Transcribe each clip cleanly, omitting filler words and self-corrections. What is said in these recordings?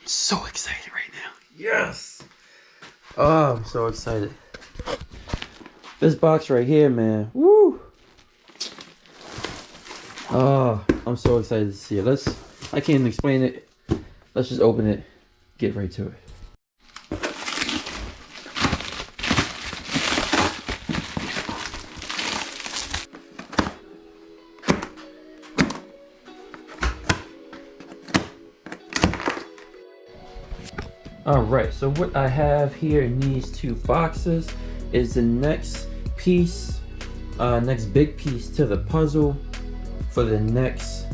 So excited right now. Yes. Oh, I'm so excited. This box right here, man. Woo. Oh, I'm so excited to see it. I can't even explain it. Let's just open it. Get right to it. Alright, so what I have here in these two boxes is the next piece, next big piece to the puzzle for the next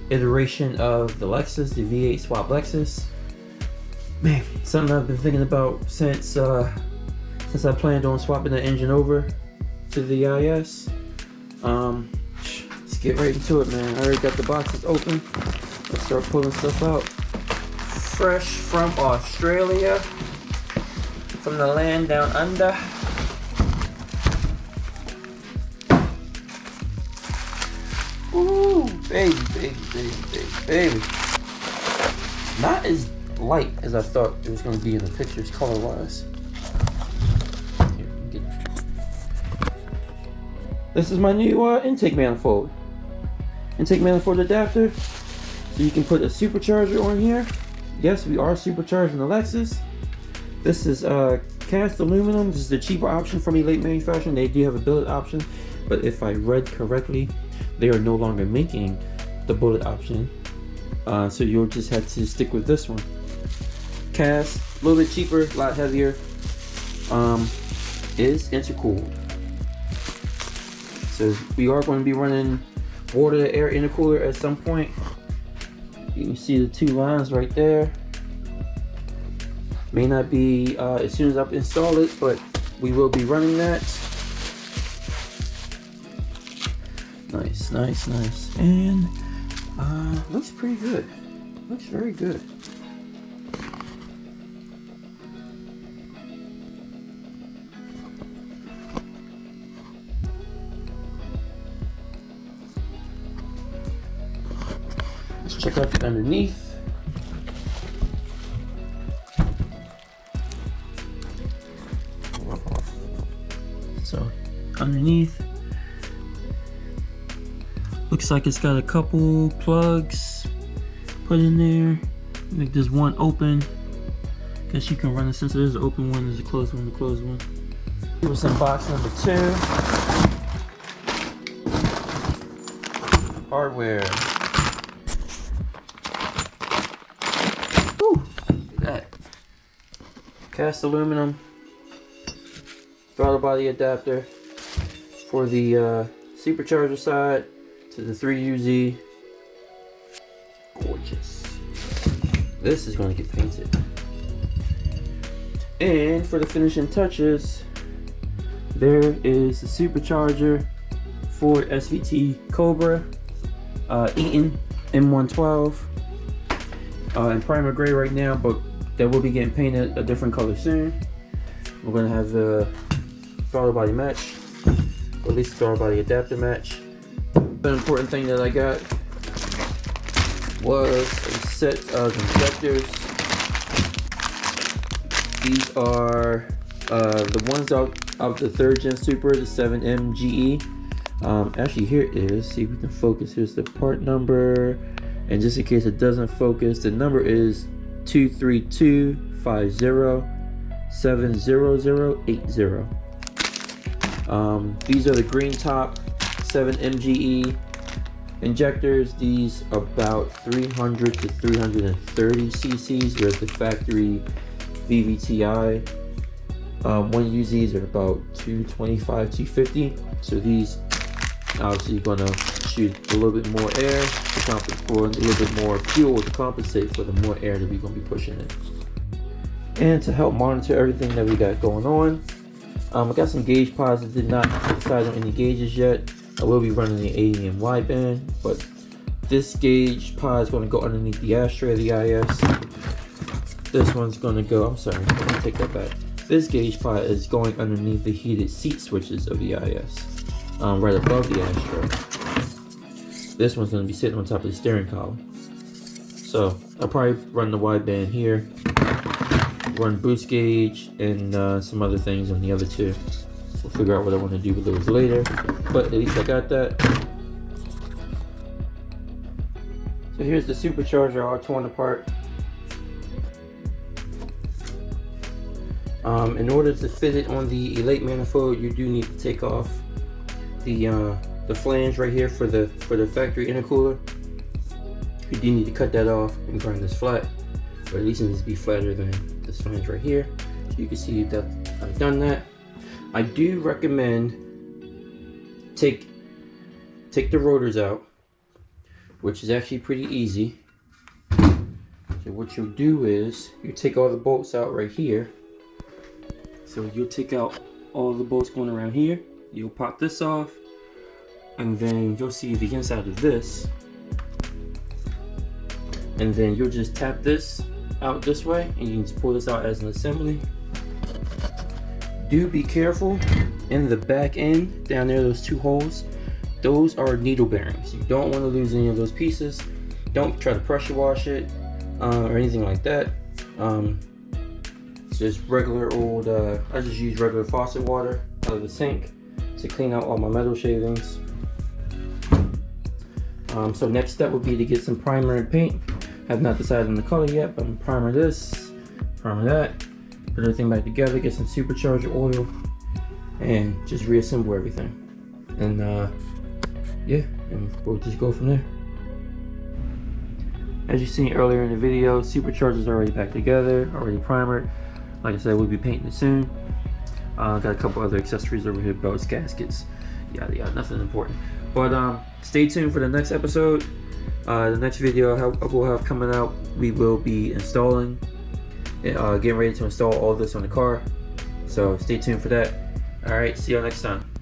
iteration of the Lexus, the V8 swap Lexus. Man, something I've been thinking about since I planned on swapping the engine over to the IS. Let's get right into it, man. I already got the boxes open. Let's start pulling stuff out. Fresh from Australia, from the land down under. Ooh, baby, baby, baby, baby, baby. Not as light as I thought it was going to be in the pictures color-wise. This is my new intake manifold. Intake manifold adapter. So you can put a supercharger on here. Yes, we are supercharging the Lexus. This is cast aluminum. This is the cheaper option from Elate Manufacturing. They do have a billet option, but if I read correctly, they are no longer making the bullet option. So you'll just have to stick with this one. Cast, a little bit cheaper, a lot heavier. Is intercooled. So we are going to be running water to air intercooler at some point. You can see the two lines right there. May not be as soon as I install it, but we will be running that. Nice, nice, nice. And looks pretty good. Looks very good. Let's check out the underneath. So underneath, looks like it's got a couple plugs put in there. I think there's one open. Guess you can run it since there's an open one, there's a closed one, the closed one. Here was some box number 2. Hardware. Woo! Look at that. Cast aluminum throttle body adapter for the supercharger side to the 3UZ. Gorgeous. This is going to get painted. And for the finishing touches, there is the supercharger Ford SVT Cobra, Eaton M112, in primer gray right now, but that will be getting painted a different color soon. We're going to have the throttle body match, or at least the throttle body adapter match. The important thing that I got was a set of injectors. These are the ones out the 3rd gen Super, the 7MGE. Actually, here it is. See if we can focus. Here's the part number, and just in case it doesn't focus, the number is 23250070080. These are the green top 7MGE injectors. These are about 300 to 330 cc's. There's the factory VVTI. 1UZs are about 225, 250. So these obviously gonna shoot a little bit more air to compensate for a little bit more fuel to compensate for the more air that we're gonna be pushing in. And to help monitor everything that we got going on, I got some gauge pods that did not decide on any gauges yet. I will be running the 80 and wideband, but this gauge pod is going to go underneath the ashtray of the IS. This one's going to go, I'm sorry, let me take that back. This gauge pod is going underneath the heated seat switches of the IS, right above the ashtray. This one's going to be sitting on top of the steering column. So I'll probably run the wideband here, run boost gauge, and some other things on the other two. We'll figure out what I want to do with those later, but at least I got that. So here's the supercharger all torn apart. In order to fit it on the Elate manifold, you do need to take off the flange right here for the factory intercooler. You do need to cut that off and grind this flat, or at least it needs to be flatter than this flange right here. So you can see that I've done that. I do recommend take the rotors out, which is actually pretty easy. So what you'll do is you take all the bolts out right here. So you'll take out all the bolts going around here. You'll pop this off, and then you'll see the inside of this. And then you'll just tap this out this way, and you can just pull this out as an assembly. Do be careful in the back end down there, those two holes. Those are needle bearings. You don't want to lose any of those pieces. Don't try to pressure wash it or anything like that. It's just regular old, I just use regular faucet water out of the sink to clean out all my metal shavings. So next step would be to get some primer and paint. I have not decided on the color yet, but I'm gonna primer this, primer that, put everything back together, get some supercharger oil, and just reassemble everything. And yeah, and we'll just go from there. As you seen earlier in the video, supercharger's already back together, already primered. Like I said, we'll be painting it soon. Got a couple other accessories over here, belts, gaskets, yada yada, nothing important. But stay tuned for the next episode. The next video we'll have coming out, we will be installing, getting ready to install all this on the car. So stay tuned for that. All right, see y'all next time.